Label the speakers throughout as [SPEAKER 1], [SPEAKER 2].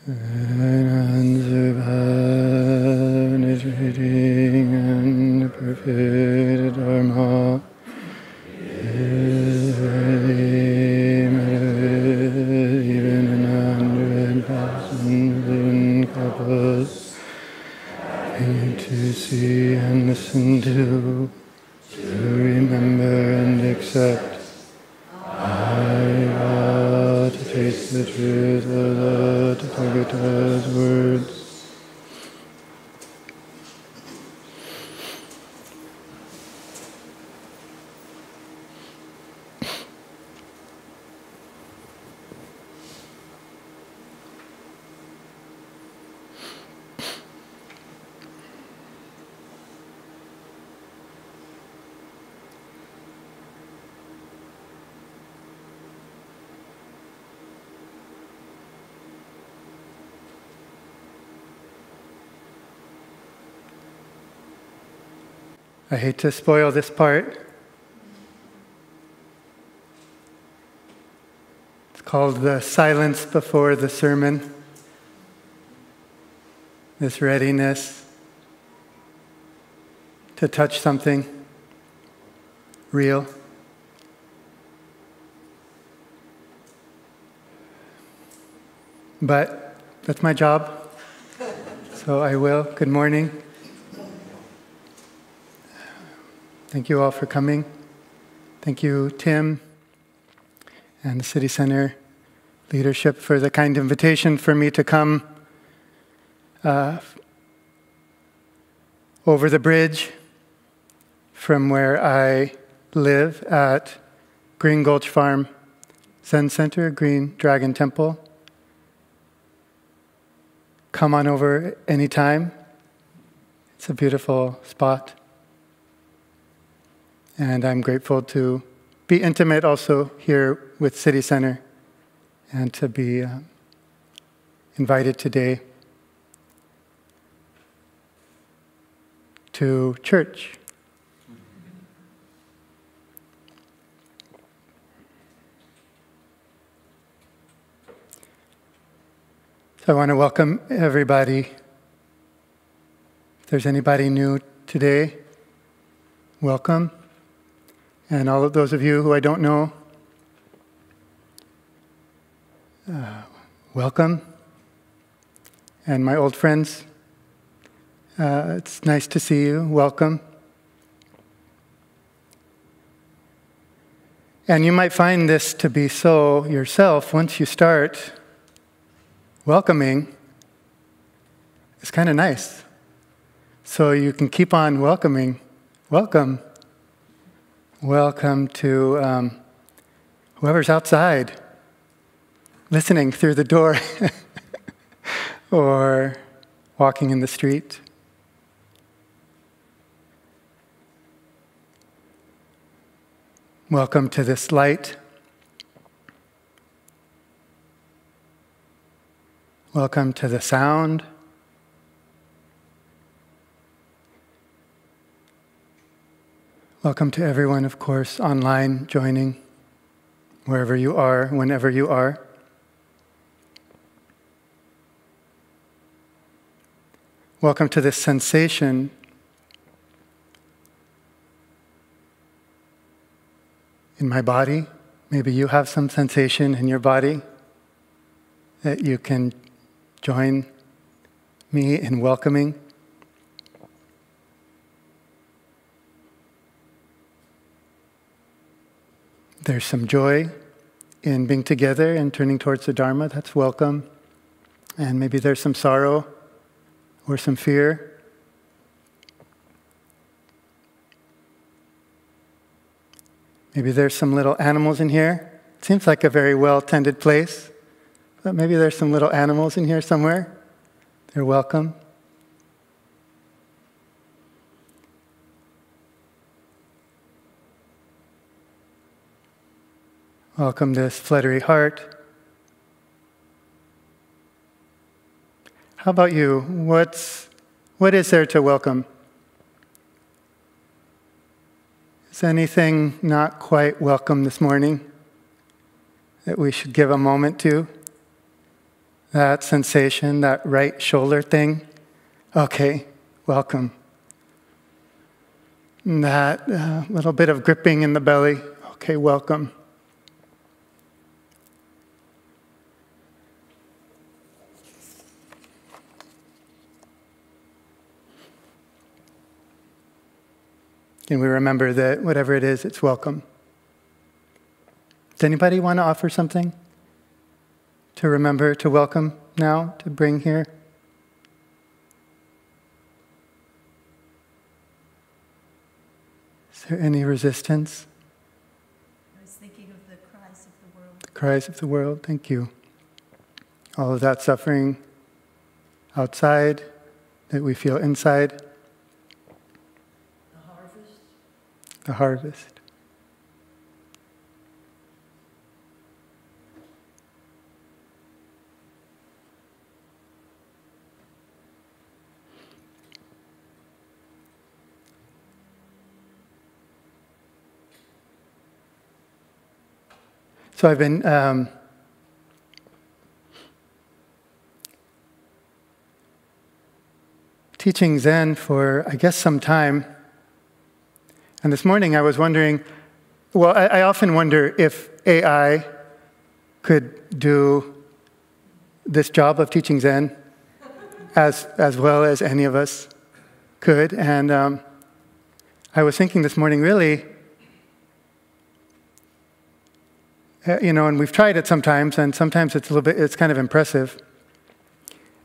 [SPEAKER 1] Initiating and perfect Dharma is ready, even in 100,000 couples. To see and listen to remember and accept. I vow to taste the truth of the Tathagata's words. I hate to spoil this part. It's called the silence before the sermon. This readiness to touch something real. But that's my job, so I will. Good morning. Thank you all for coming. Thank you, Tim, and the City Center leadership for the kind invitation for me to come over the bridge from where I live at Green Gulch Farm Zen Center, Green Dragon Temple. Come on over anytime. It's a beautiful spot. And I'm grateful to be intimate also here with City Center and to be invited today to church. So I want to welcome everybody. If there's anybody new today, welcome. And all of those of you who I don't know, welcome. And my old friends, it's nice to see you. Welcome. And you might find this to be so yourself once you start welcoming. It's kind of nice. So you can keep on welcoming. Welcome. Welcome to whoever's outside, listening through the door, or walking in the street. Welcome to this light. Welcome to the sound. Welcome to everyone, of course, online, joining, wherever you are, whenever you are. Welcome to this sensation in my body. Maybe you have some sensation in your body that you can join me in welcoming. There's some joy in being together and turning towards the Dharma. That's welcome. And maybe there's some sorrow or some fear. Maybe there's some little animals in here. It seems like a very well-tended place, but maybe there's some little animals in here somewhere. They're welcome. Welcome this fluttery heart. How about you? What is there to welcome? Is anything not quite welcome this morning that we should give a moment to? that sensation, that right shoulder thing. Okay, welcome. And that little bit of gripping in the belly. Okay, welcome. And we remember that whatever it is, it's welcome. Does anybody want to offer something to remember, to welcome now, to bring here? Is there any resistance?
[SPEAKER 2] I was thinking of the cries of the world.
[SPEAKER 1] The cries of the world, thank you. All of that suffering outside that we feel inside. The harvest. So I've been teaching Zen for, I guess, some time. And this morning I was wondering, well, I often wonder if AI could do this job of teaching Zen as well as any of us could. And I was thinking this morning, really, and we've tried it sometimes, and sometimes it's kind of impressive.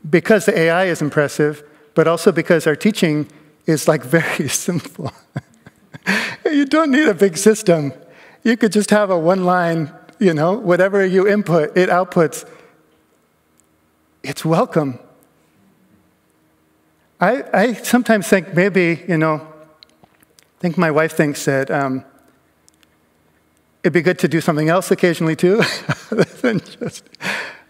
[SPEAKER 1] Because the AI is impressive, but also because our teaching is like very simple. You don't need a big system. You could just have a one-line, whatever you input, it outputs. It's welcome. I sometimes think maybe, I think my wife thinks that it'd be good to do something else occasionally too, other than just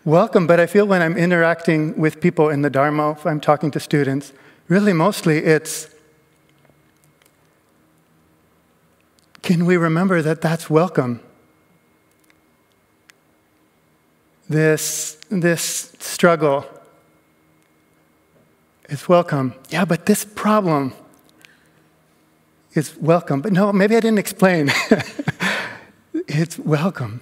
[SPEAKER 1] welcome. But I feel when I'm interacting with people in the Dharma, if I'm talking to students, really mostly it's, can we remember that that's welcome? This struggle is welcome. Yeah, but this problem is welcome. But no, maybe I didn't explain. It's welcome.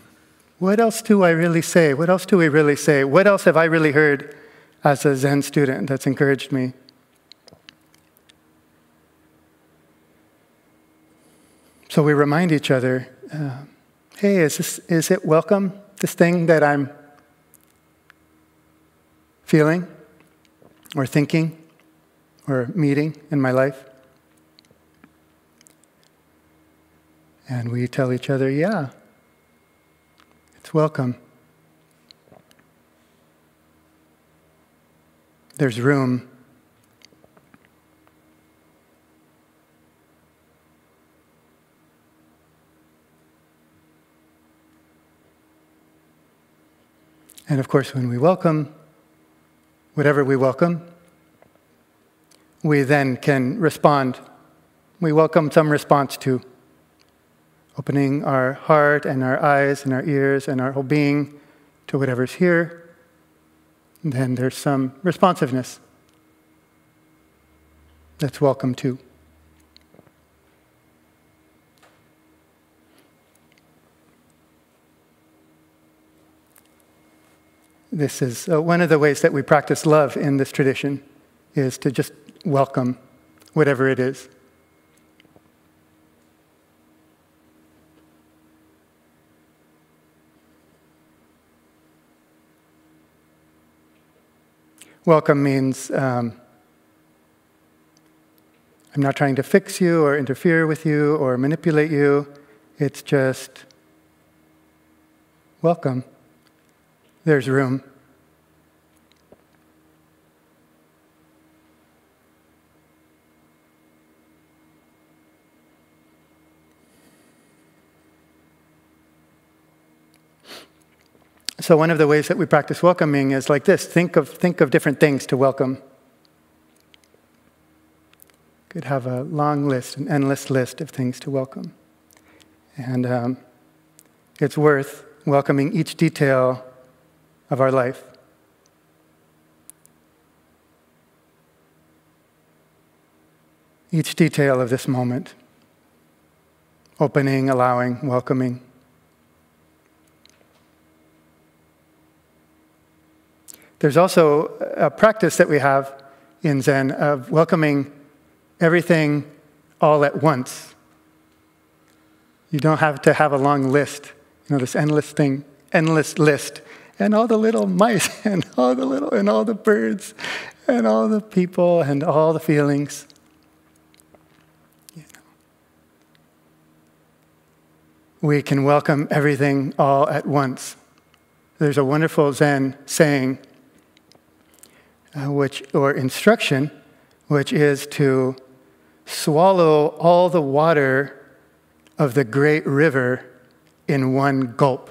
[SPEAKER 1] What else do I really say? What else do we really say? What else have I really heard as a Zen student that's encouraged me? So we remind each other, hey, is it welcome, this thing that I'm feeling or thinking or meeting in my life? And we tell each other, yeah, it's welcome. There's room. And of course, when we welcome, whatever we welcome, we then can respond. We welcome some response to opening our heart and our eyes and our ears and our whole being to whatever's here. And then there's some responsiveness that's welcome too. This is one of the ways that we practice love in this tradition, is to just welcome whatever it is. Welcome means I'm not trying to fix you or interfere with you or manipulate you. It's just welcome. There's room. So one of the ways that we practice welcoming is like this. Think of different things to welcome. Could have a long list, an endless list of things to welcome. And it's worth welcoming each detail of our life. each detail of this moment. Opening, allowing, welcoming. There's also a practice that we have in Zen of welcoming everything all at once. You don't have to have a long list, this endless list, and all the little mice, and all the birds, and all the people, and all the feelings. We can welcome everything all at once. There's a wonderful Zen saying, or instruction, which is to swallow all the water of the great river in one gulp.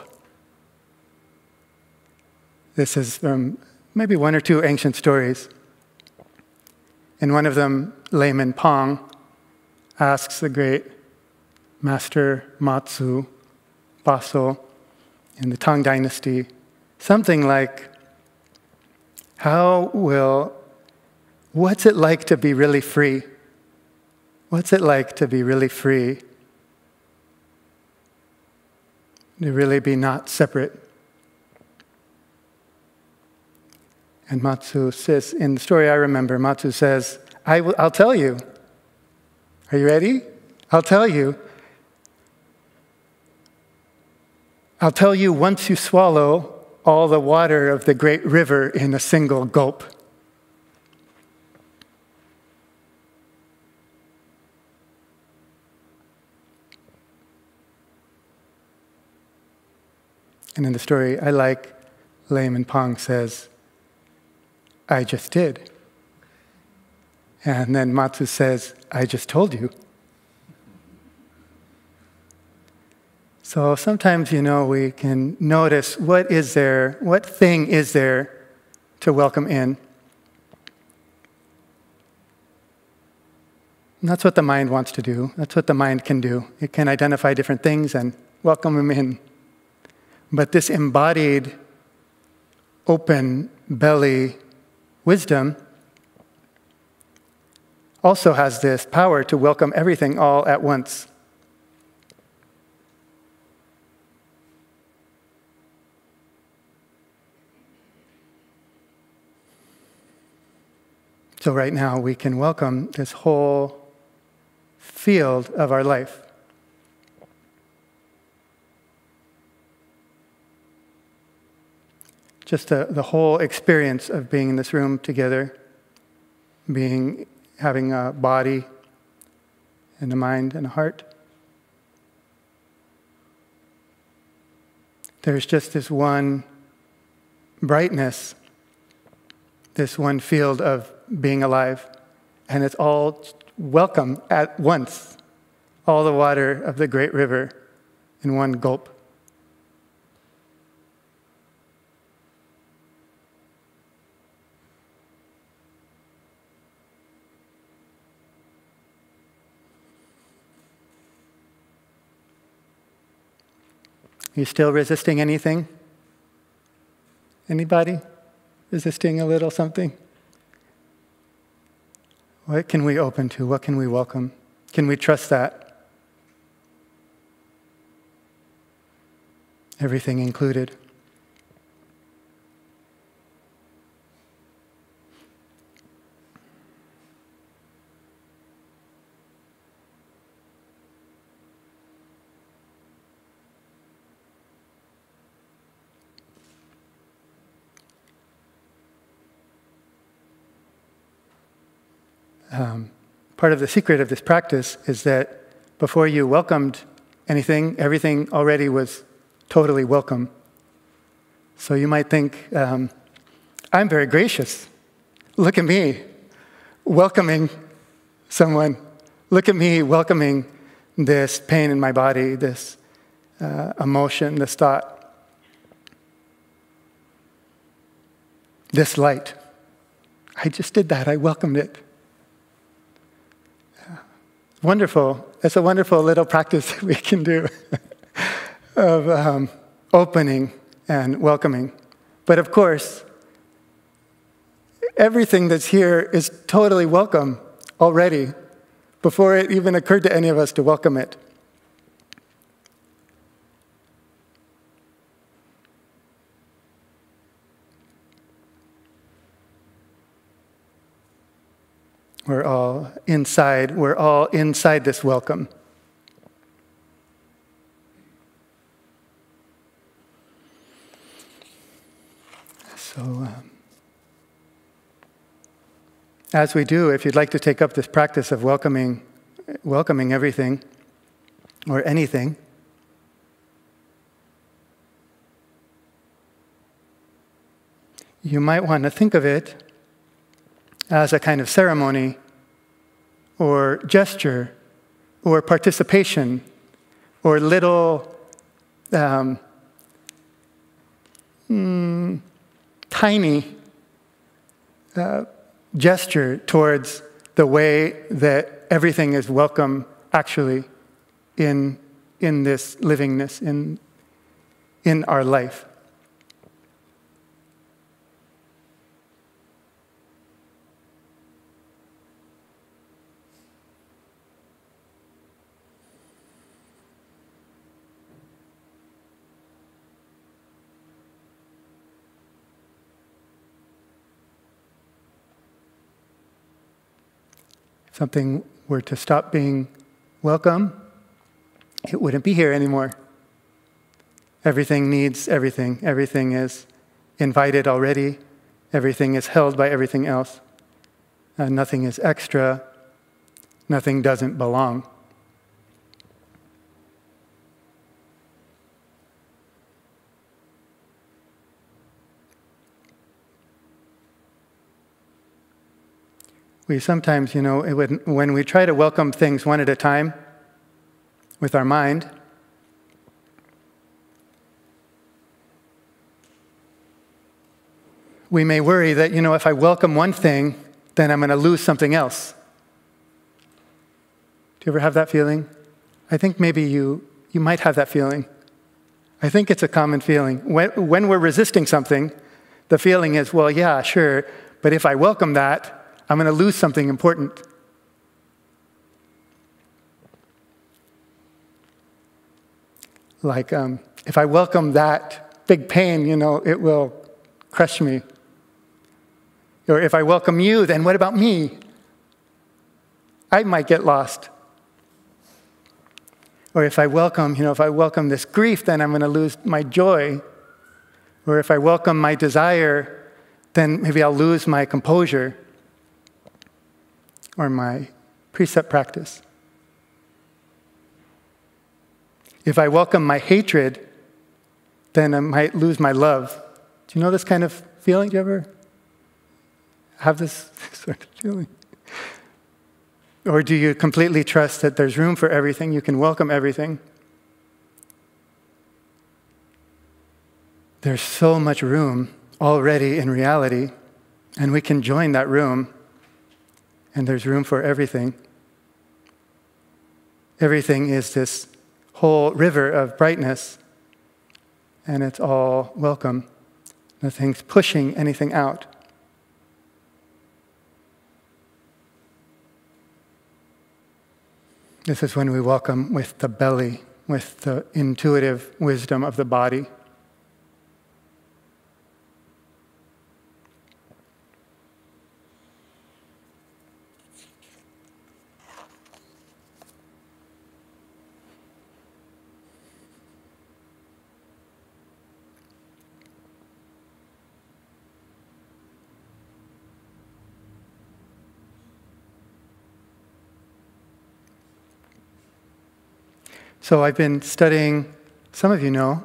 [SPEAKER 1] This is from maybe one or two ancient stories. In one of them, layman Pong asks the great master Matsu Baso in the Tang Dynasty something like, what's it like to be really free? What's it like to be really free? To really be not separate. And Matsu says, in the story I remember, Matsu says, I'll tell you. Are you ready? I'll tell you. I'll tell you once you swallow all the water of the great river in a single gulp. And in the story I like, layman Pong says, I just did. And then Matsu says, I just told you. So sometimes, we can notice what thing is there to welcome in. And that's what the mind wants to do. That's what the mind can do. It can identify different things and welcome them in. But this embodied, open belly wisdom also has this power to welcome everything all at once. So right now we can welcome this whole field of our life. Just the whole experience of being in this room together, having a body and a mind and a heart. There's just this one brightness, this one field of being alive, and it's all welcome at once, all the water of the great river in one gulp. You still resisting anything? Anybody resisting a little something? What can we open to? What can we welcome? Can we trust that? Everything included. Part of the secret of this practice is that before you welcomed anything, everything already was totally welcome. So you might think, I'm very gracious. Look at me welcoming someone. Look at me welcoming this pain in my body, this emotion, this thought, this light. I just did that. I welcomed it. Wonderful. It's a wonderful little practice that we can do of opening and welcoming. But of course, everything that's here is totally welcome already. before it even occurred to any of us to welcome it. We're all inside this welcome. So, as we do, if you'd like to take up this practice of welcoming everything or anything, you might want to think of it as a kind of ceremony or gesture or participation or little tiny gesture towards the way that everything is welcome actually in this livingness, in our life. Something were to stop being welcome, it wouldn't be here anymore. Everything needs everything. Everything is invited already. Everything is held by everything else. Nothing is extra. Nothing doesn't belong. We sometimes, when we try to welcome things one at a time with our mind, we may worry that, if I welcome one thing, then I'm going to lose something else. Do you ever have that feeling? I think maybe you might have that feeling. I think it's a common feeling. When we're resisting something, the feeling is, well, yeah, sure, but if I welcome that, I'm going to lose something important. Like, if I welcome that big pain, it will crush me. Or if I welcome you, then what about me? I might get lost. Or if I welcome this grief, then I'm going to lose my joy. Or if I welcome my desire, then maybe I'll lose my composure or my precept practice. If I welcome my hatred, then I might lose my love. Do you know this kind of feeling? Do you ever have this sort of feeling? Or do you completely trust that there's room for everything, you can welcome everything? There's so much room already in reality, and we can join that room. And there's room for everything. Everything is this whole river of brightness, and it's all welcome. Nothing's pushing anything out. This is when we welcome with the belly, with the intuitive wisdom of the body. So I've been studying, some of you know,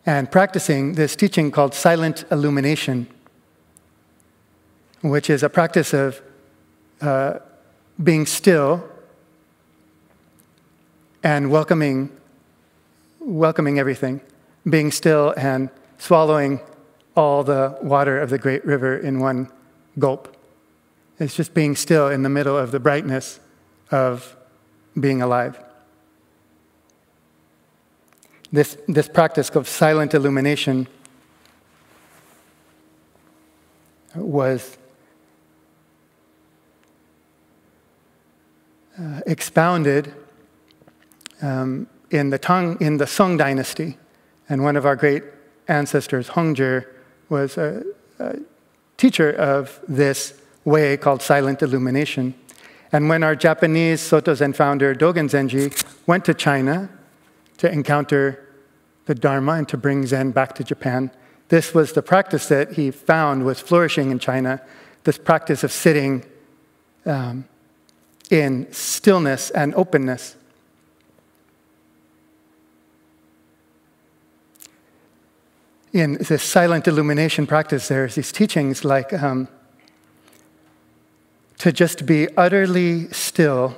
[SPEAKER 1] and practicing this teaching called silent illumination, which is a practice of being still and welcoming everything, being still and swallowing all the water of the great river in one gulp. It's just being still in the middle of the brightness of being alive. This practice of silent illumination was expounded in the Song dynasty. And one of our great ancestors, Hongzhi, was a teacher of this way called silent illumination. And when our Japanese Soto Zen founder, Dogen Zenji, went to China to encounter the Dharma and to bring Zen back to Japan, this was the practice that he found was flourishing in China, this practice of sitting in stillness and openness. In this silent illumination practice, there's these teachings like to just be utterly still,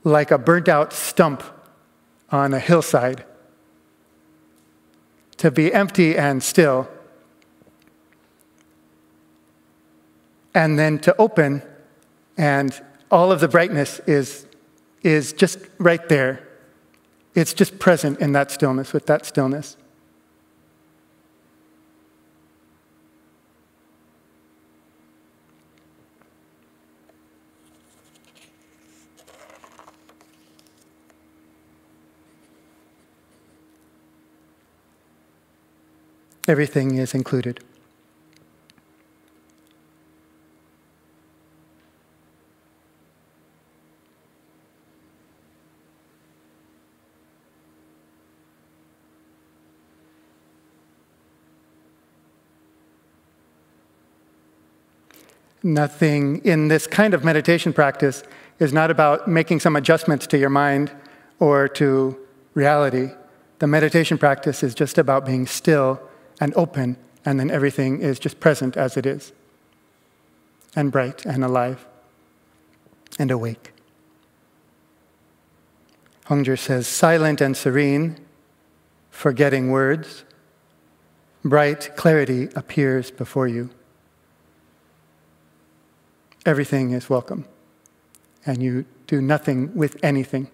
[SPEAKER 1] like a burnt-out stump on a hillside. To be empty and still, and then to open, and all of the brightness is just right there. It's just present in that stillness, with that stillness. Everything is included. Nothing in this kind of meditation practice is not about making some adjustments to your mind or to reality. The meditation practice is just about being still and open, and then everything is just present as it is, and bright and alive and awake. Hongzhi says, silent and serene, forgetting words, bright clarity appears before you. Everything is welcome, and you do nothing with anything.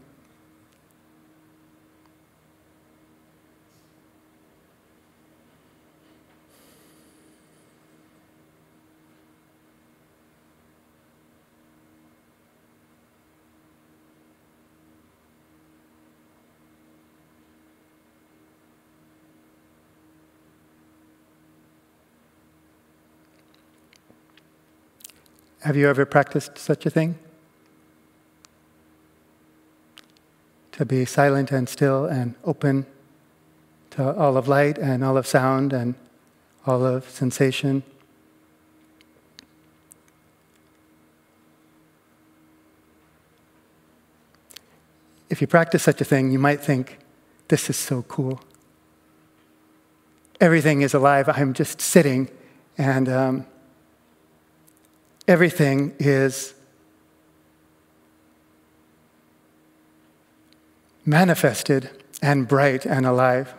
[SPEAKER 1] Have you ever practiced such a thing? To be silent and still and open to all of light and all of sound and all of sensation. If you practice such a thing, you might think, this is so cool. Everything is alive. I'm just sitting, and everything is manifested and bright and alive.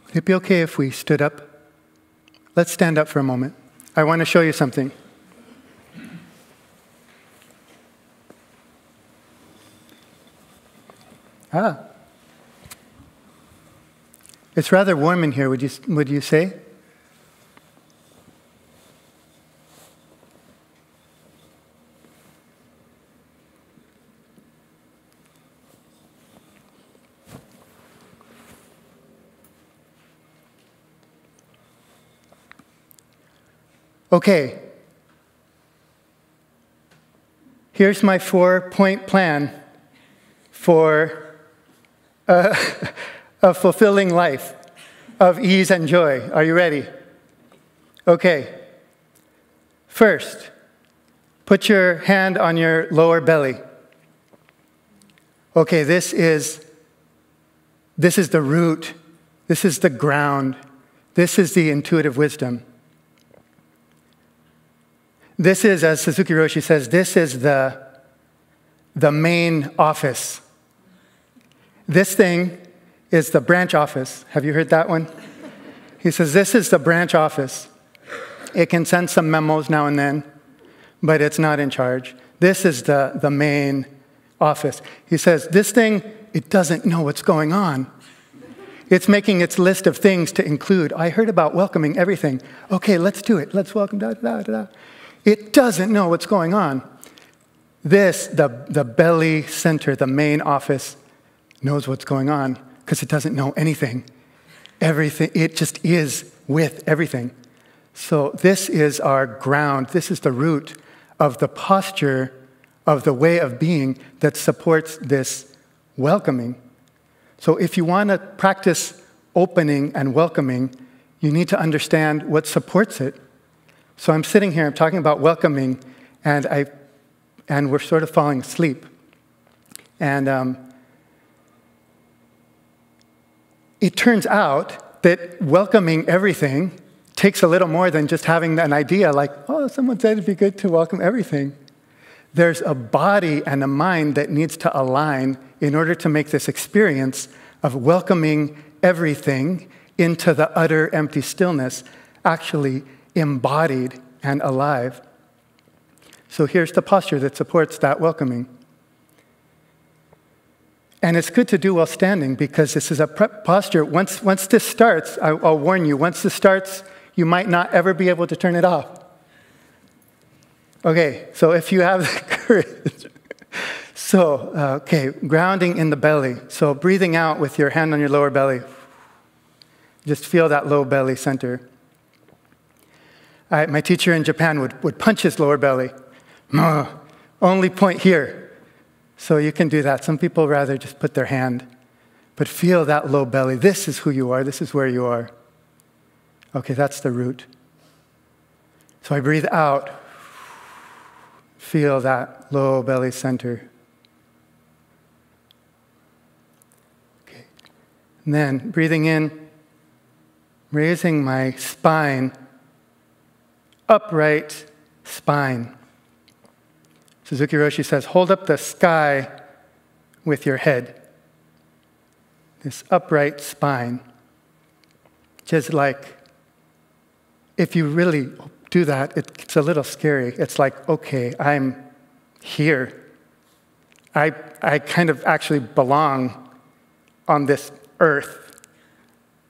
[SPEAKER 1] Would it be okay if we stood up? Let's stand up for a moment. I want to show you something. It's rather warm in here, would you say? Okay, here's my 4-point plan for a fulfilling life of ease and joy. Are you ready? Okay. First, put your hand on your lower belly. Okay, this is the root. This is the ground. This is the intuitive wisdom. This is, as Suzuki Roshi says, this is the the main office. This thing is the branch office. Have you heard that one? He says, this is the branch office. It can send some memos now and then, but it's not in charge. This is the main office. He says, this thing, it doesn't know what's going on. It's making its list of things to include. I heard about welcoming everything. Okay, let's do it. Let's welcome, da, da, da, da. It doesn't know what's going on. This, the belly center, the main office, knows what's going on because it doesn't know anything. Everything, it just is with everything. So this is our ground. This is the root of the posture of the way of being that supports this welcoming. So if you want to practice opening and welcoming, you need to understand what supports it. So I'm sitting here, I'm talking about welcoming, and we're sort of falling asleep. And it turns out that welcoming everything takes a little more than just having an idea like, oh, someone said it'd be good to welcome everything. There's a body and a mind that needs to align in order to make this experience of welcoming everything into the utter empty stillness actually embodied and alive. So here's the posture that supports that welcoming. And it's good to do while standing because this is a posture. Once this starts, I'll warn you, once this starts, you might not ever be able to turn it off. Okay, so if you have the courage. So, okay, grounding in the belly. So breathing out with your hand on your lower belly. Just feel that low belly center. My teacher in Japan would punch his lower belly. Only point here. So you can do that. Some people rather just put their hand. But feel that low belly. This is who you are. This is where you are. Okay, that's the root. So I breathe out. Feel that low belly center. Okay. And then breathing in, raising my spine, upright spine. Suzuki Roshi says, hold up the sky with your head. This upright spine. Just like, if you really do that, it's a little scary. It's like, okay, I'm here. I kind of actually belong on this earth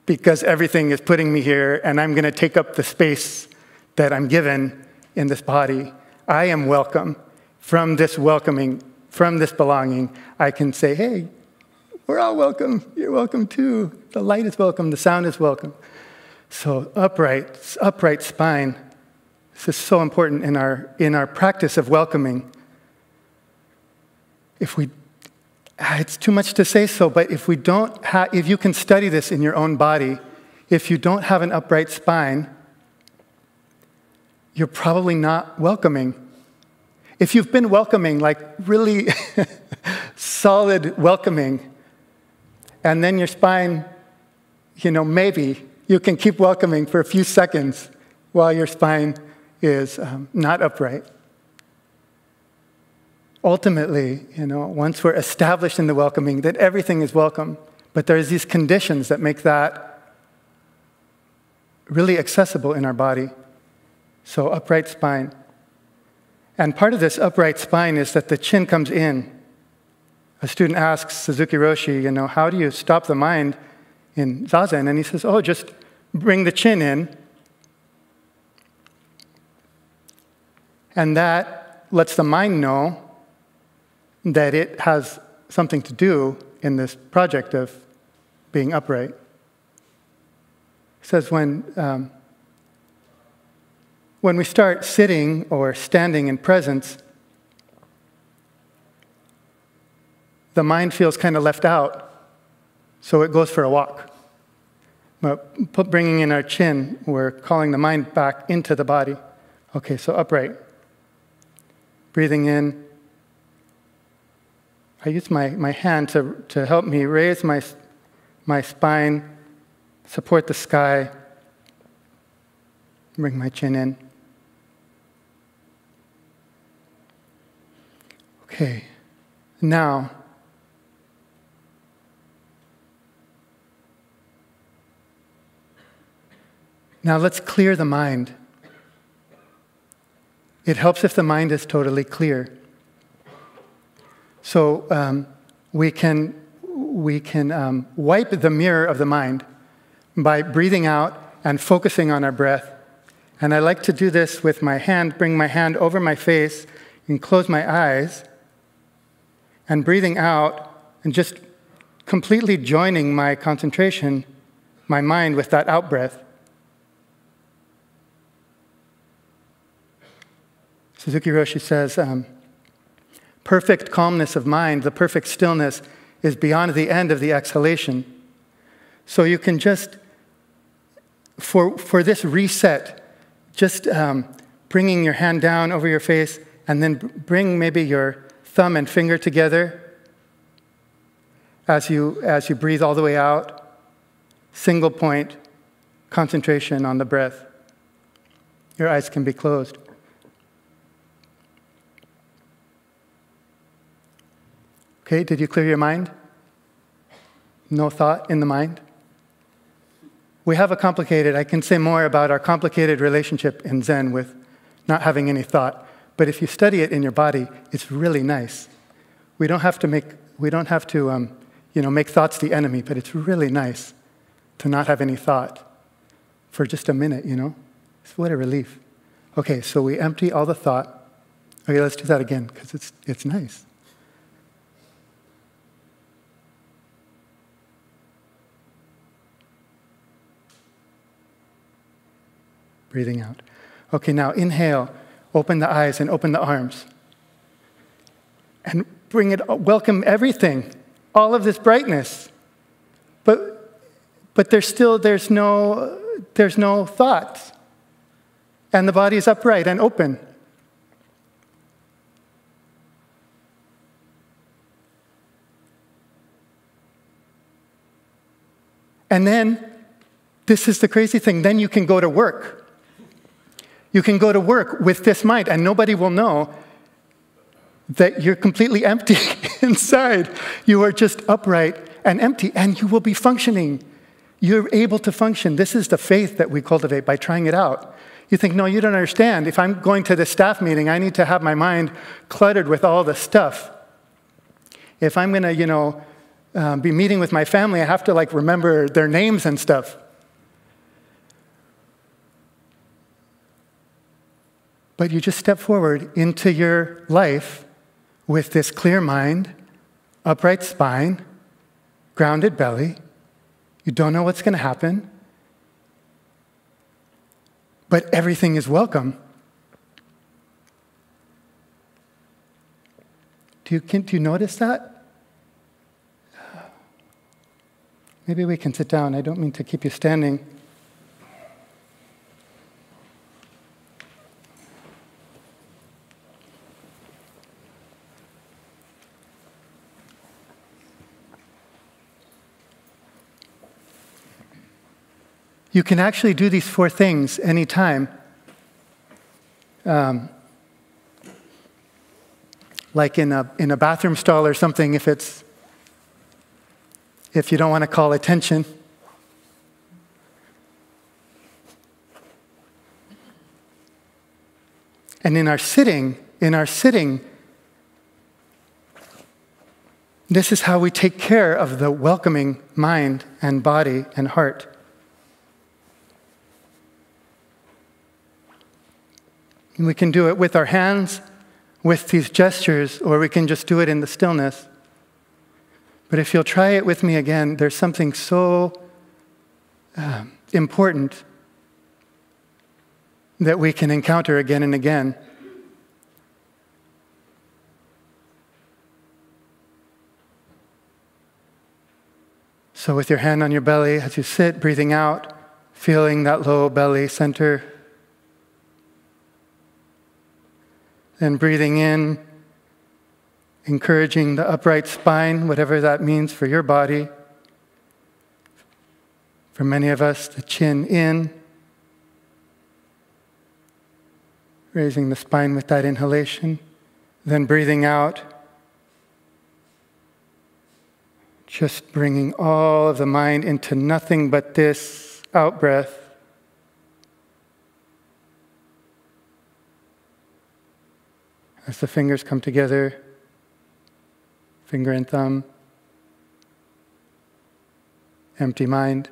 [SPEAKER 1] because everything is putting me here and I'm going to take up the space that I'm given in this body. I am welcome. From this welcoming, from this belonging, I can say, hey, we're all welcome. You're welcome too. The light is welcome. The sound is welcome. So upright spine. This is so important in our practice of welcoming. It's too much to say so, but if you can study this in your own body, if you don't have an upright spine, you're probably not welcoming. If you've been welcoming, like really solid welcoming, and then your spine, maybe you can keep welcoming for a few seconds while your spine is not upright. Ultimately, once we're established in the welcoming, that everything is welcome, but there's these conditions that make that really accessible in our body. So upright spine. And part of this upright spine is that the chin comes in. A student asks Suzuki Roshi, how do you stop the mind in Zazen? And he says, just bring the chin in. And that lets the mind know that it has something to do in this project of being upright. He says when we start sitting or standing in presence, the mind feels kind of left out, so it goes for a walk. But bringing in our chin, we're calling the mind back into the body. Okay, so upright. Breathing in. I use my hand to help me raise my spine, support the sky, bring my chin in. Okay. Now, let's clear the mind. It helps if the mind is totally clear. So we can wipe the mirror of the mind by breathing out and focusing on our breath. And I like to do this with my hand, bring my hand over my face and close my eyes, and breathing out and just completely joining my concentration, my mind, with that out-breath. Suzuki Roshi says, perfect calmness of mind, the perfect stillness, is beyond the end of the exhalation. So you can just, for this reset, just bringing your hand down over your face and then bring maybe your thumb and finger together as you breathe all the way out. Single point concentration on the breath. Your eyes can be closed. Okay, did you clear your mind? No thought in the mind? We have I can say more about our complicated relationship in Zen with not having any thought. But if you study it in your body, it's really nice. We don't have to make thoughts the enemy, but it's really nice to not have any thought for just a minute, It's what a relief. Okay, so we empty all the thought. Okay, let's do that again, because it's nice. Breathing out. Okay, now inhale, open the eyes and open the arms. And welcome everything, all of this brightness. But there's no thoughts. And the body is upright and open. And then, this is the crazy thing, then you can go to work. You can go to work with this mind, and nobody will know that you're completely empty inside. You are just upright and empty, and you will be functioning. You're able to function. This is the faith that we cultivate by trying it out. You think, no, you don't understand. If I'm going to this staff meeting, I need to have my mind cluttered with all the stuff. If I'm going to, be meeting with my family, I have to remember their names and stuff. But you just step forward into your life with this clear mind, upright spine, grounded belly. You don't know what's going to happen, but everything is welcome. Do you notice that? Maybe we can sit down. I don't mean to keep you standing. You can actually do these 4 things anytime. Like in a bathroom stall or something, if you don't want to call attention. And in our sitting, this is how we take care of the welcoming mind and body and heart. And we can do it with our hands, with these gestures, or we can just do it in the stillness. But if you'll try it with me again, there's something so important that we can encounter again and again. So with your hand on your belly, as you sit, breathing out, feeling that low belly center. And breathing in, encouraging the upright spine, whatever that means for your body. For many of us, the chin in. Raising the spine with that inhalation. Then breathing out. Just bringing all of the mind into nothing but this out-breath. As the fingers come together, finger and thumb, empty mind.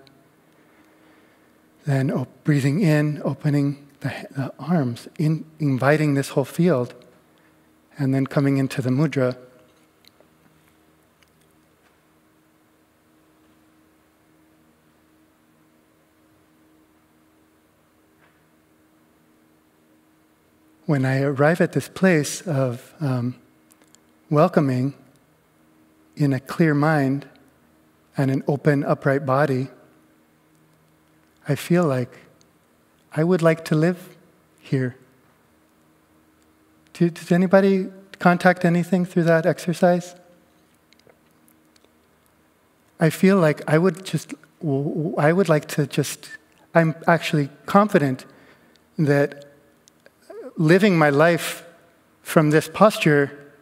[SPEAKER 1] Then breathing in, opening the arms, inviting this whole field, and then coming into the mudra. When I arrive at this place of welcoming in a clear mind and an open, upright body, I feel like I would like to live here. Does anybody contact anything through that exercise? I feel like I'm actually confident that living my life from this posture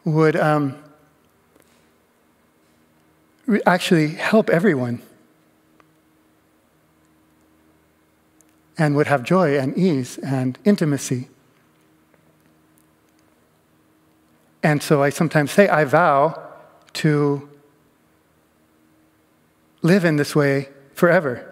[SPEAKER 1] would actually help everyone and would have joy and ease and intimacy. And so I sometimes say, I vow to live in this way forever.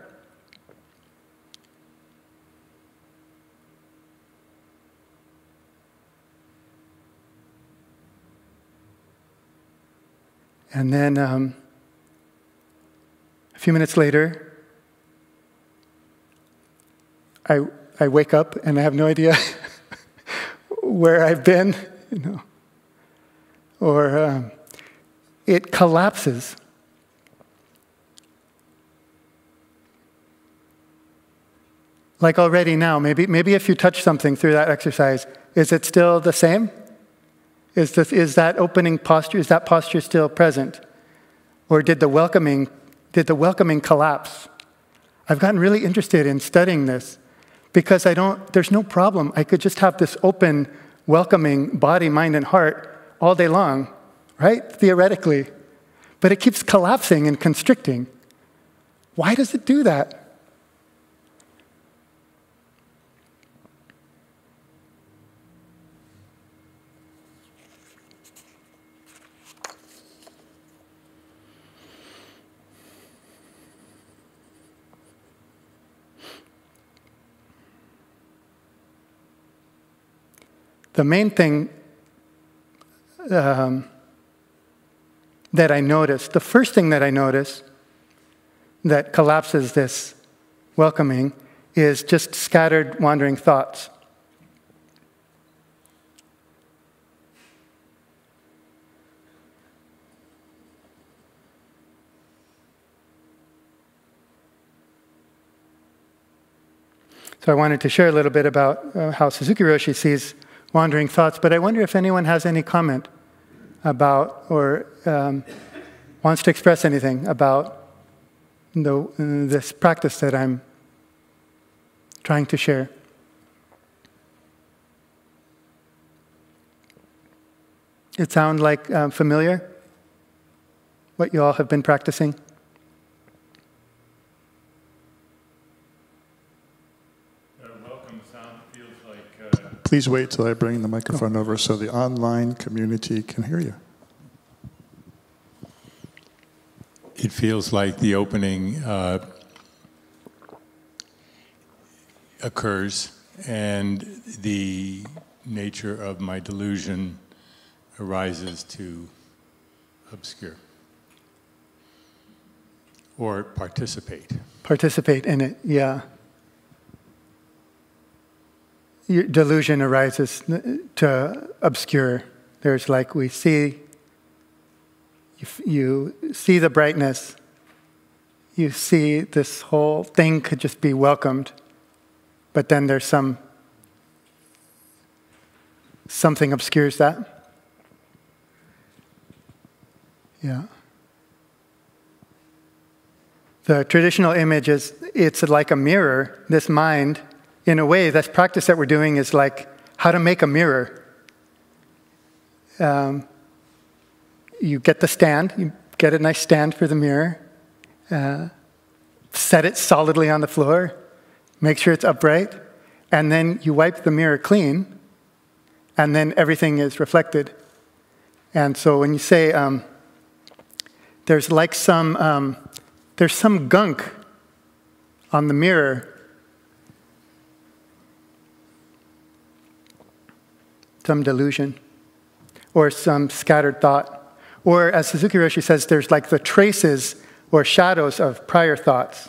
[SPEAKER 1] And then a few minutes later, I wake up and I have no idea where I've been, or it collapses. Like already now, maybe if you touch something through that exercise, is it still the same? Is that opening posture, is that posture still present? Or did the welcoming collapse? I've gotten really interested in studying this because there's no problem. I could just have this open, welcoming body, mind, and heart all day long, right? Theoretically. But it keeps collapsing and constricting. Why does it do that? The main thing that I noticed, the first thing that I notice that collapses this welcoming is just scattered, wandering thoughts. So I wanted to share a little bit about how Suzuki Roshi sees wandering thoughts, but I wonder if anyone has any comment about or wants to express anything about this practice that I'm trying to share. It sound like familiar? What you all have been practicing?
[SPEAKER 3] Please wait till I bring the microphone over so the online community can hear you.
[SPEAKER 4] It feels like the opening occurs and the nature of my delusion arises to obscure or participate.
[SPEAKER 1] Participate in it, yeah. Your delusion arises to obscure. There's like you see the brightness. You see this whole thing could just be welcomed, but then there's something obscures that. Yeah. The traditional image it's like a mirror. This mind, in a way, this practice that we're doing is like how to make a mirror. You get the stand, you get a nice stand for the mirror, set it solidly on the floor, make sure it's upright, and then you wipe the mirror clean, and then everything is reflected. And so when you say there's some gunk on the mirror, some delusion, or some scattered thought. Or as Suzuki Roshi says, there's like the traces or shadows of prior thoughts.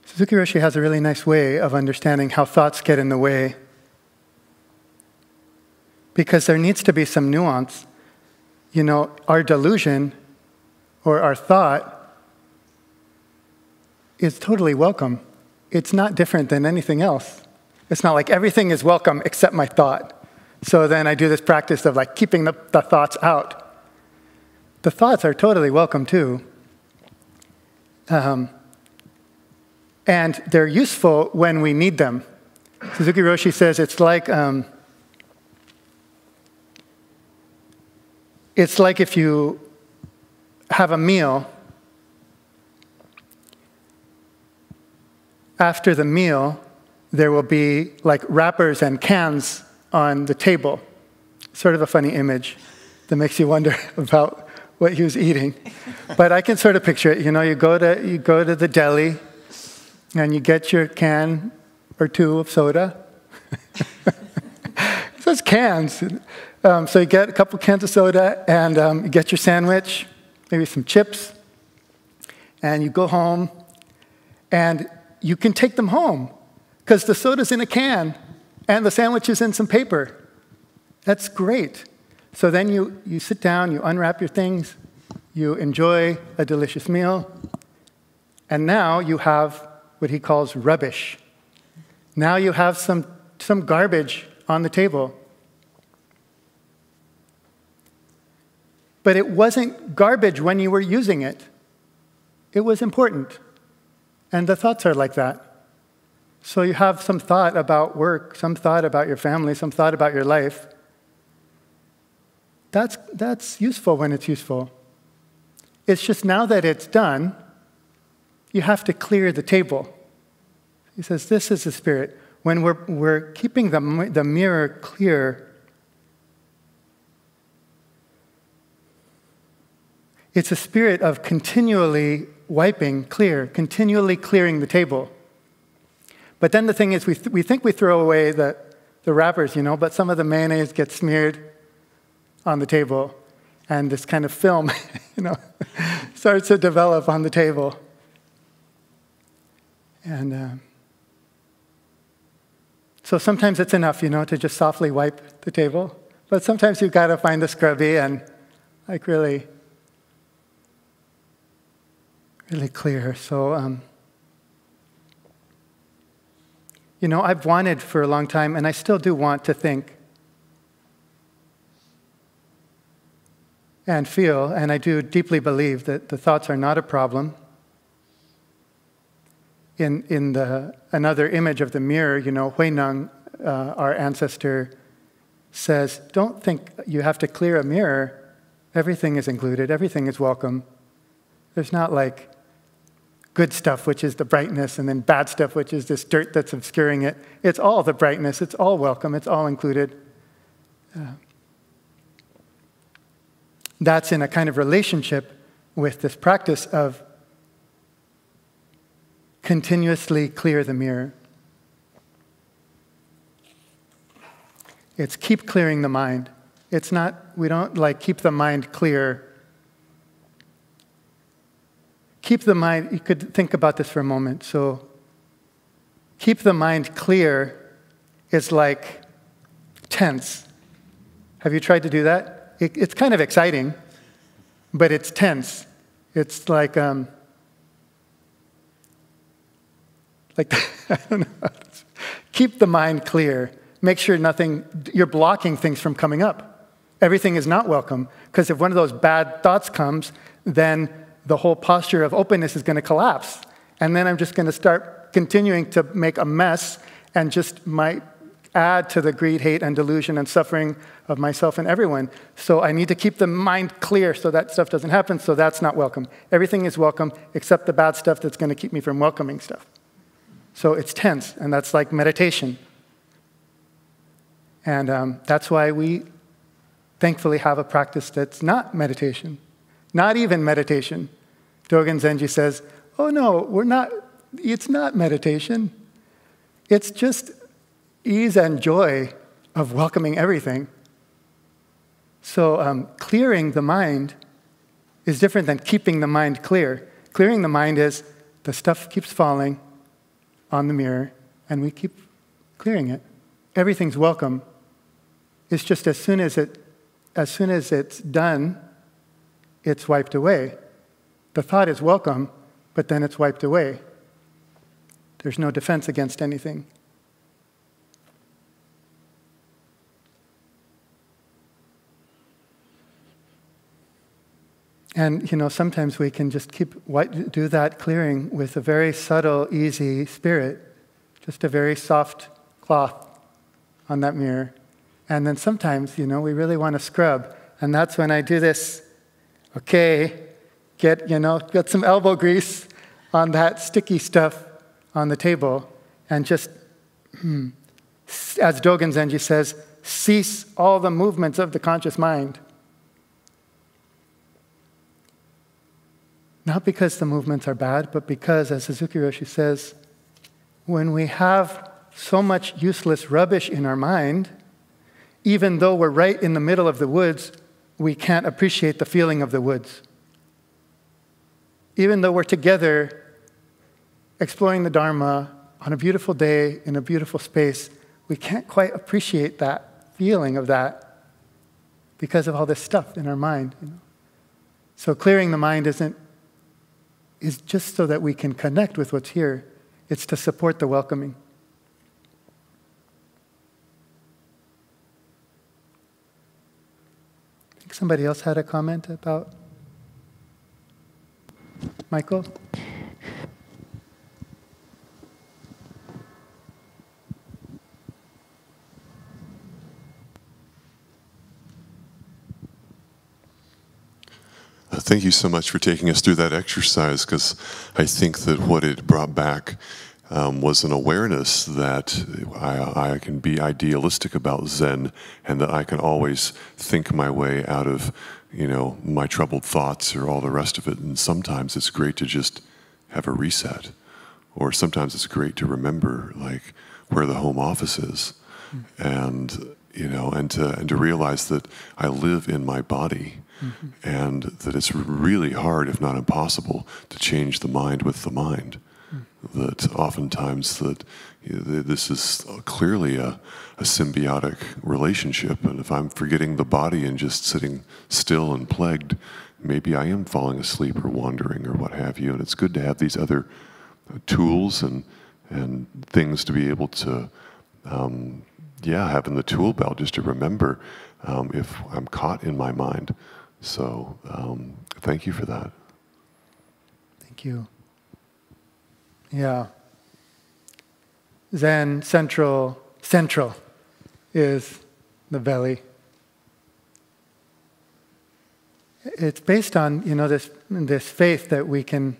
[SPEAKER 1] Suzuki Roshi has a really nice way of understanding how thoughts get in the way, because there needs to be some nuance. You know, our delusion or our thought is totally welcome. It's not different than anything else. It's not like everything is welcome except my thought. So then I do this practice of like keeping the thoughts out. The thoughts are totally welcome too. And they're useful when we need them. Suzuki Roshi says it's like if you have a meal. After the meal, there will be like wrappers and cans on the table. Sort of a funny image that makes you wonder about what he was eating. But I can sort of picture it. You know, you go to the deli and you get your can or two of soda. It says cans. So you get a couple cans of soda and you get your sandwich, maybe some chips, and you go home and you can take them home because the soda's in a can and the sandwich is in some paper. That's great. So then you sit down, you unwrap your things, you enjoy a delicious meal, and now you have what he calls rubbish. Now you have some garbage on the table. But it wasn't garbage when you were using it. It was important. And the thoughts are like that. So you have some thought about work, some thought about your family, some thought about your life. That's useful when it's useful. It's just now that it's done, you have to clear the table. He says, this is the spirit. When we're keeping the mirror clear, it's a spirit of continually wiping clear, continually clearing the table. But then the thing is, we think we throw away the wrappers, you know, but some of the mayonnaise gets smeared on the table, and this kind of film, you know, starts to develop on the table. And so sometimes it's enough, you know, to just softly wipe the table. But sometimes you've got to find the scrubby and like really clear. So, you know, I've wanted for a long time, and I still do want to think and feel, and I do deeply believe that the thoughts are not a problem. In another image of the mirror, you know, Huineng, our ancestor, says, don't think you have to clear a mirror. Everything is included. Everything is welcome. There's not like good stuff, which is the brightness, and then bad stuff, which is this dirt that's obscuring it. It's all the brightness. It's all welcome. It's all included. That's in a kind of relationship with this practice of continuously clear the mirror. It's keep clearing the mind. It's not, we don't like keep the mind clear. Keep the mind, you could think about this for a moment. So keep the mind clear is like tense. Have you tried to do that? It's kind of exciting, but it's tense. It's like I don't know. Keep the mind clear. Make sure you're blocking things from coming up. Everything is not welcome, because if one of those bad thoughts comes, then the whole posture of openness is going to collapse. And then I'm just going to start continuing to make a mess, and just add to the greed, hate, and delusion and suffering of myself and everyone. So I need to keep the mind clear so that stuff doesn't happen, so that's not welcome. Everything is welcome except the bad stuff that's going to keep me from welcoming stuff. So it's tense, and that's like meditation. And that's why we thankfully have a practice that's not meditation, not even meditation. Dogen Zenji says, oh no, it's not meditation. It's just ease and joy of welcoming everything. So clearing the mind is different than keeping the mind clear. Clearing the mind is the stuff keeps falling on the mirror, and we keep clearing it. Everything's welcome. It's just as soon as it's done, it's wiped away. The thought is welcome, but then it's wiped away. There's no defense against anything. And, sometimes we can just do that clearing with a very subtle, easy spirit, just a very soft cloth on that mirror. And then sometimes, we really want to scrub. And that's when I do this, get some elbow grease on that sticky stuff on the table, and just, as Dogen Zenji says, cease all the movements of the conscious mind. Not because the movements are bad, but because, as Suzuki Roshi says, when we have so much useless rubbish in our mind, even though we're right in the middle of the woods, we can't appreciate the feeling of the woods. Even though we're together exploring the Dharma on a beautiful day in a beautiful space, we can't quite appreciate that feeling of that because of all this stuff in our mind. So clearing the mind is just so that we can connect with what's here. It's to support the welcoming. I think somebody else had a comment about Michael?
[SPEAKER 5] Thank you so much for taking us through that exercise, because I think that what it brought back was an awareness that I can be idealistic about Zen, and that I can always think my way out of, my troubled thoughts or all the rest of it. And sometimes it's great to just have a reset, or sometimes it's great to remember where the home office is, and to realize that I live in my body. Mm-hmm. And that it's really hard, if not impossible, to change the mind with the mind. Mm-hmm. That oftentimes this is clearly a symbiotic relationship, and if I'm forgetting the body and just sitting still and plagued, maybe I am falling asleep or wandering or what have you. And it's good to have these other tools and things to be able to have in the tool belt, just to remember if I'm caught in my mind. So thank you for that.
[SPEAKER 1] Thank you. Yeah. Zen central is the belly. It's based on, this faith that we can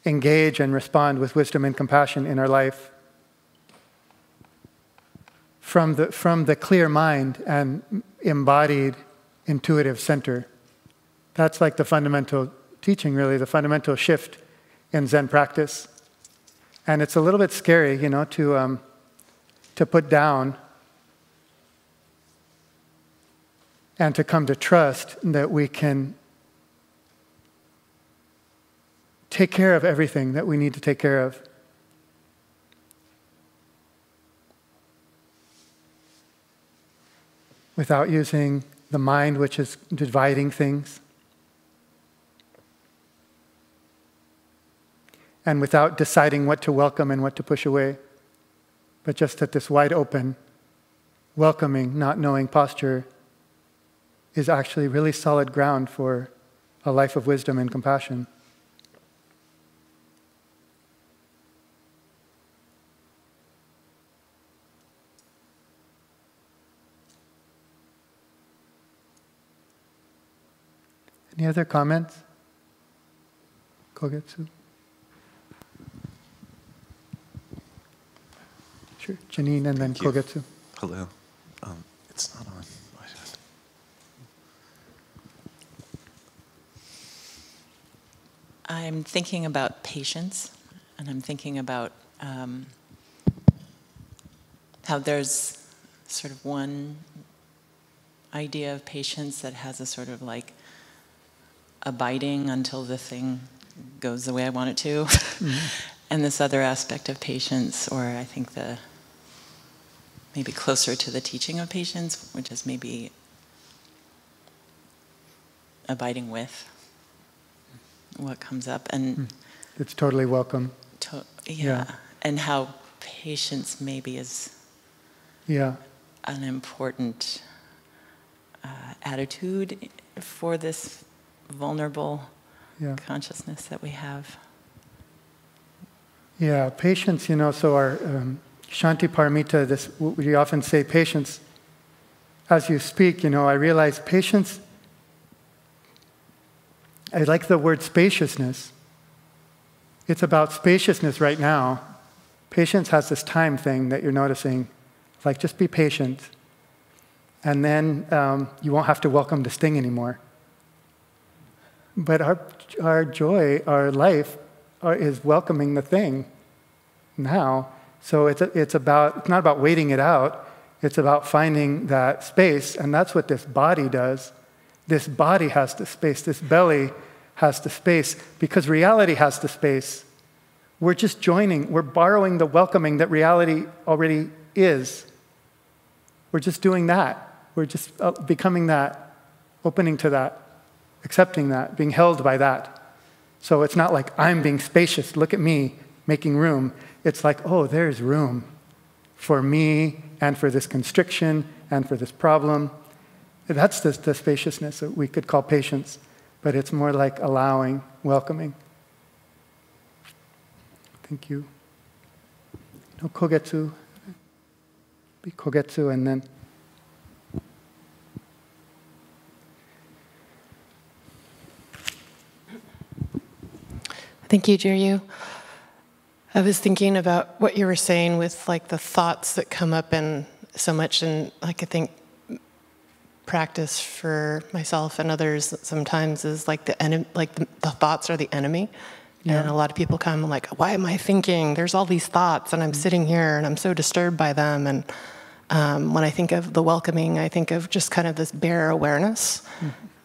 [SPEAKER 1] engage and respond with wisdom and compassion in our life from the clear mind and embodied intuitive center. That's like the fundamental teaching, really, the fundamental shift in Zen practice. And it's a little bit scary, to put down and to come to trust that we can take care of everything that we need to take care of. Without using the mind, which is dividing things. And without deciding what to welcome and what to push away. But just at this wide open, welcoming, not knowing posture is actually really solid ground for a life of wisdom and compassion. Any other comments? Kogetsu? Sure, Janine and then Kogetsu.
[SPEAKER 6] Hello. It's not on.
[SPEAKER 7] I'm thinking about patience, and I'm thinking about how there's sort of one idea of patience that has a sort of like abiding until the thing goes the way I want it to, and this other aspect of patience, or I think maybe closer to the teaching of patience, which is maybe abiding with what comes up, and
[SPEAKER 1] it's totally welcome.
[SPEAKER 7] Yeah, and how patience maybe is an important attitude for this vulnerable consciousness that we have.
[SPEAKER 1] Yeah, patience, so our Shanti Paramita, we often say patience. As you speak, I realize patience, I like the word spaciousness. It's about spaciousness right now. Patience has this time thing that you're noticing. Like, just be patient. And then you won't have to welcome the sting anymore. But our joy, our life, is welcoming the thing now. So it's not about waiting it out. It's about finding that space, and that's what this body does. This body has the space. This belly has the space because reality has the space. We're just joining. We're borrowing the welcoming that reality already is. We're just doing that. We're just becoming that, opening to that, accepting that, being held by that. So it's not like I'm being spacious. Look at me making room. It's like, oh, there's room for me and for this constriction and for this problem. That's the spaciousness that we could call patience, but it's more like allowing, welcoming. Thank you. No kogetsu. Be kogetsu and then.
[SPEAKER 8] Thank you, Jiryu. I was thinking about what you were saying with like the thoughts that come up and so much, and like I think practice for myself and others sometimes is like the thoughts are the enemy. Yeah. And a lot of people come like, why am I thinking? There's all these thoughts and I'm sitting here and I'm so disturbed by them. And when I think of the welcoming, I think of just kind of this bare awareness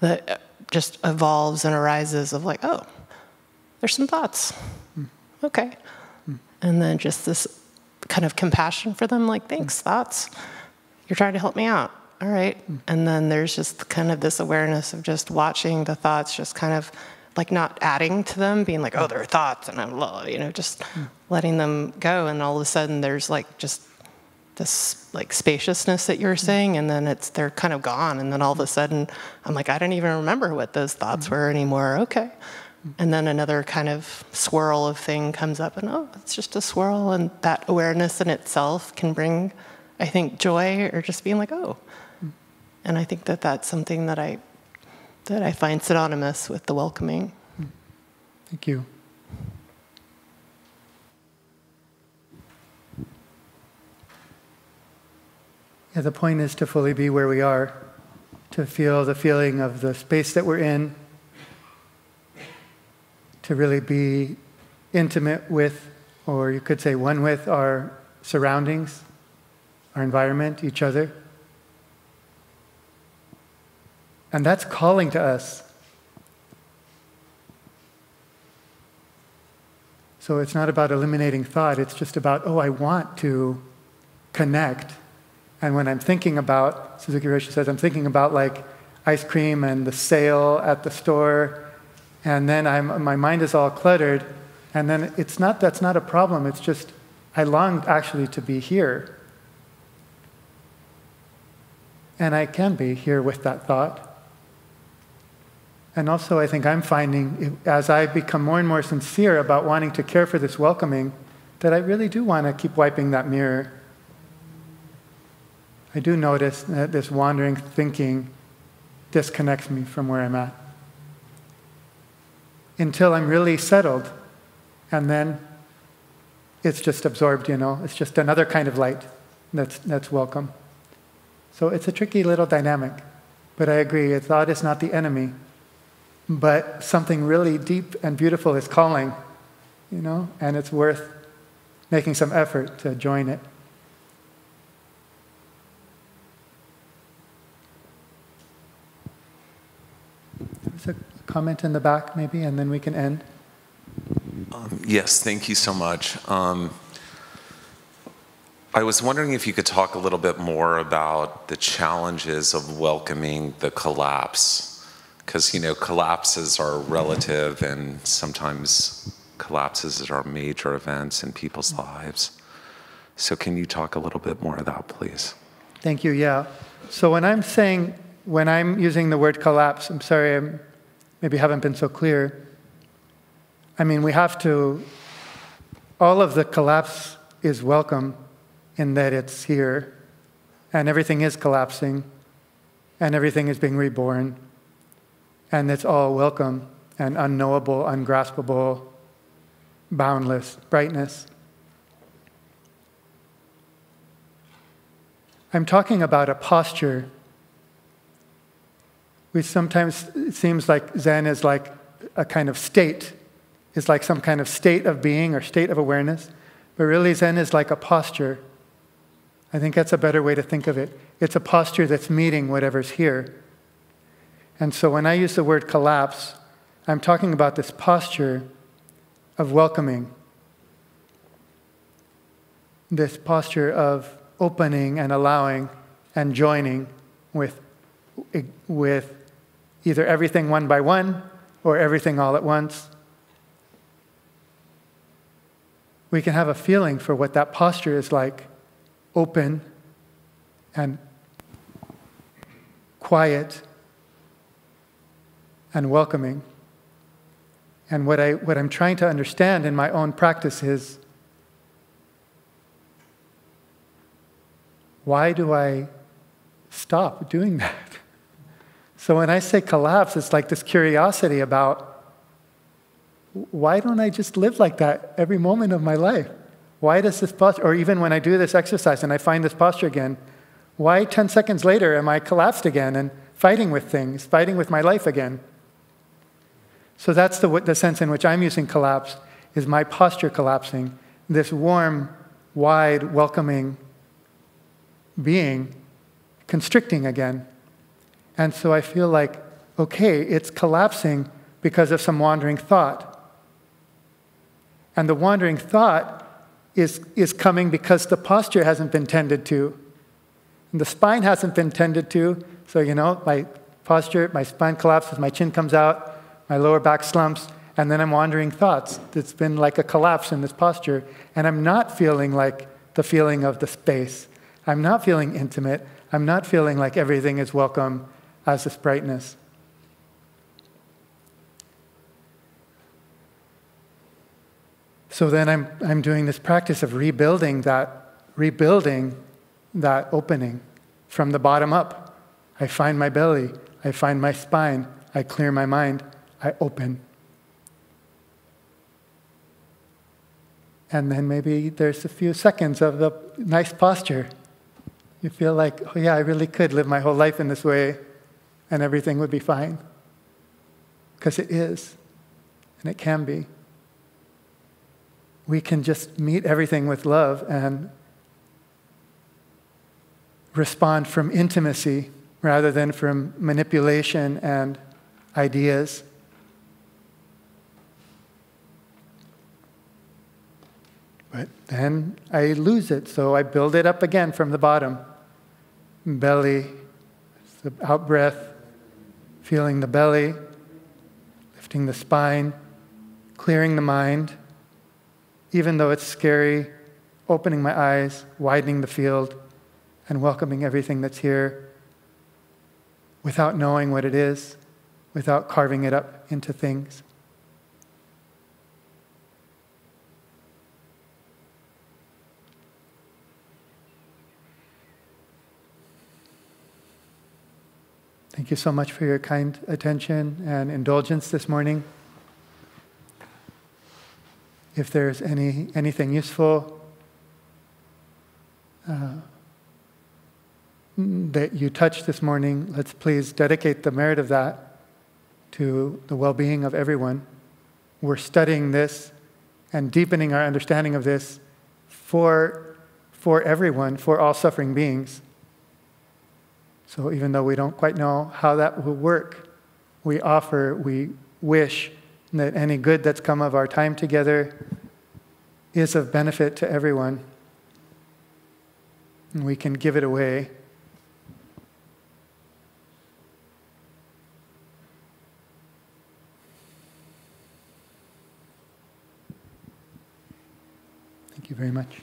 [SPEAKER 8] that just evolves and arises of like, oh, there's some thoughts. Okay. And then just this kind of compassion for them, like, thanks, thoughts. You're trying to help me out. All right. And then there's just kind of this awareness of just watching the thoughts, just kind of like not adding to them, being like, oh, there are thoughts, and I'm, just letting them go. And all of a sudden there's like just this like spaciousness that you were saying, and then they're kind of gone. And then all of a sudden I'm like, I don't even remember what those thoughts were anymore. Okay. And then another kind of swirl of thing comes up, and oh, it's just a swirl. And that awareness in itself can bring, I think, joy, or just being like, oh. And I think that that's something that I find synonymous with the welcoming.
[SPEAKER 1] Thank you. Yeah, the point is to fully be where we are, to feel the feeling of the space that we're in, to really be intimate with, or you could say one with, our surroundings, our environment, each other. And that's calling to us. So it's not about eliminating thought, it's just about, oh, I want to connect. And when I'm thinking about, Suzuki Roshi says, I'm thinking about like ice cream and the sale at the store, and then my mind is all cluttered, and then that's not a problem, it's just, I long actually to be here. And I can be here with that thought. And also I think I'm finding, as I become more and more sincere about wanting to care for this welcoming, that I really do want to keep wiping that mirror. I do notice that this wandering thinking disconnects me from where I'm at. until I'm really settled. And then it's just absorbed, It's just another kind of light that's welcome. So it's a tricky little dynamic. But I agree, thought is not the enemy. But something really deep and beautiful is calling, and it's worth making some effort to join it. There's a comment in the back, maybe, and then we can end.
[SPEAKER 6] Yes, thank you so much. I was wondering if you could talk a little bit more about the challenges of welcoming the collapse, because collapses are relative, and sometimes collapses are major events in people's lives. So can you talk a little bit more of that, please?
[SPEAKER 1] Thank you, yeah. So when I'm using the word collapse, I'm sorry, I maybe haven't been so clear. We have to, all of the collapse is welcome in that it's here, and everything is collapsing, and everything is being reborn, and it's all welcome and unknowable, ungraspable, boundless brightness. I'm talking about a posture. Sometimes it seems like Zen is like a kind of state. It's like some kind of state of being or state of awareness. But really Zen is like a posture. I think that's a better way to think of it. It's a posture that's meeting whatever's here. And so when I use the word collapse, I'm talking about this posture of welcoming. This posture of opening and allowing and joining with either everything one by one or everything all at once. We can have a feeling for what that posture is like, open and quiet and welcoming. And what I'm trying to understand in my own practice is, why do I stop doing that? So when I say collapse, it's like this curiosity about, why don't I just live like that every moment of my life? Why does this posture, or even when I do this exercise and I find this posture again, why 10 seconds later am I collapsed again and fighting with things, fighting with my life again? So that's the sense in which I'm using collapse, is my posture collapsing, this warm, wide, welcoming being constricting again. And so I feel like, okay, it's collapsing because of some wandering thought. And the wandering thought is coming because the posture hasn't been tended to. And the spine hasn't been tended to. So, my posture, my spine collapses, my chin comes out, my lower back slumps, and then I'm wandering thoughts. It's been like a collapse in this posture. And I'm not feeling like the feeling of the space. I'm not feeling intimate. I'm not feeling like everything is welcome as this brightness. So then I'm doing this practice of rebuilding that opening from the bottom up. I find my belly, I find my spine, I clear my mind, I open. And then maybe there's a few seconds of the nice posture. You feel like, oh yeah, I really could live my whole life in this way and everything would be fine. Because it is, and it can be. We can just meet everything with love and respond from intimacy rather than from manipulation and ideas. But then I lose it, so I build it up again from the bottom. Belly, the out-breath, feeling the belly, lifting the spine, clearing the mind. Even though it's scary, opening my eyes, widening the field, and welcoming everything that's here without knowing what it is, without carving it up into things. Thank you so much for your kind attention and indulgence this morning. If there's anything useful that you touched this morning, let's please dedicate the merit of that to the well-being of everyone. We're studying this and deepening our understanding of this for everyone, for all suffering beings. So even though we don't quite know how that will work, we wish that any good that's come of our time together is of benefit to everyone. And we can give it away. Thank you very much.